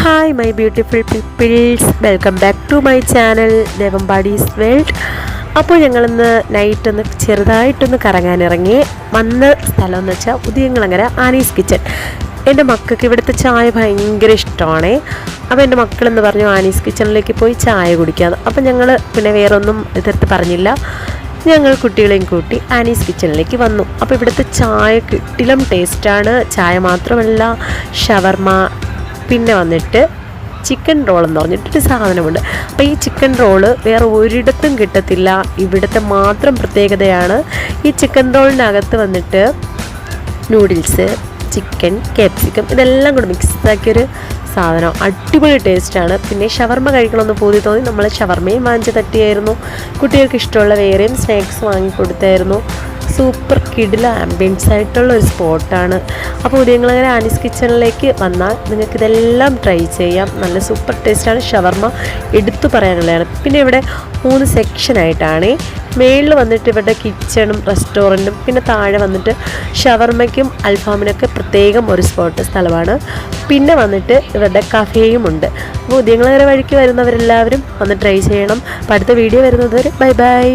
Hi my beautiful peoples, welcome back to my channel Devampadi's world. അപ്പോൾ ഞങ്ങളിന്ന് night ചെറുതായിട്ടൊന്ന് കറങ്ങാനിറങ്ങി. വന്ന സ്ഥലം എന്ന് വെച്ചാൽ ഉദയംകുളങ്ങര ആനീസ് കിച്ചൺ. എൻ്റെ മക്കൾക്ക് ഇവിടുത്തെ ചായ ഭയങ്കര ഇഷ്ടമാണ്. അപ്പോൾ എൻ്റെ മക്കളെന്ന് പറഞ്ഞു ആനീസ് കിച്ചണിലേക്ക് പോയി ചായ കുടിക്കാമെന്ന്. അപ്പോൾ ഞങ്ങൾ പിന്നെ വേറൊന്നും എതിർത്ത് പറഞ്ഞില്ല. ഞങ്ങൾ കുട്ടികളെയും കൂട്ടി ആനീസ് കിച്ചണിലേക്ക് വന്നു. അപ്പോൾ ഇവിടുത്തെ ചായ കിട്ടിലും ടേസ്റ്റാണ്. ചായ മാത്രമല്ല, ഷവർമ, പിന്നെ വന്നിട്ട് ചിക്കൻ റോൾ എന്ന് പറഞ്ഞിട്ടൊരു സാധനമുണ്ട്. അപ്പോൾ ഈ ചിക്കൻ റോള് വേറെ ഒരിടത്തും കിട്ടത്തില്ല, ഇവിടുത്തെ മാത്രം പ്രത്യേകതയാണ്. ഈ ചിക്കൻ റോളിനകത്ത് വന്നിട്ട് നൂഡിൽസ്, ചിക്കൻ, ക്യാപ്സിക്കം ഇതെല്ലാം കൂടെ മിക്സാക്കിയൊരു സാധനം. അടിപൊളി ടേസ്റ്റാണ്. പിന്നെ ഷവർമ കഴിക്കണമെന്ന് തോന്നി നമ്മൾ ഷവർമയും വാങ്ങിച്ച് തട്ടിയായിരുന്നു. കുട്ടികൾക്ക് ഇഷ്ടമുള്ള വേറെയും സ്നാക്സ് വാങ്ങിക്കൊടുത്തായിരുന്നു. സൂപ്പർ കിടില ആംബിയൻസ് ആയിട്ടുള്ള ഒരു സ്പോട്ടാണ്. അപ്പോൾ ഉദയംകുളങ്ങര ആനീസ് കിച്ചണിലേക്ക് വന്നാൽ നിങ്ങൾക്കിതെല്ലാം ട്രൈ ചെയ്യാം. നല്ല സൂപ്പർ ടേസ്റ്റാണ്. ഷവർമ എടുത്തു പറയാനുള്ളതാണ്. പിന്നെ ഇവിടെ 3 സെക്ഷനായിട്ടാണ്. മേളിൽ വന്നിട്ട് ഇവരുടെ കിച്ചണും റെസ്റ്റോറൻറ്റും, പിന്നെ താഴെ വന്നിട്ട് ഷവർമയ്ക്കും അൽഫാമിനൊക്കെ പ്രത്യേകം ഒരു സ്ഥലമാണ്. പിന്നെ വന്നിട്ട് ഇവരുടെ കഫേയും ഉണ്ട്. അപ്പോൾ ഉദയംകുളങ്ങര വഴിക്ക് വരുന്നവരെല്ലാവരും ഒന്ന് ട്രൈ ചെയ്യണം. അപ്പോൾ അടുത്ത വീഡിയോ വരുന്നത് വരെ ബൈ ബൈ.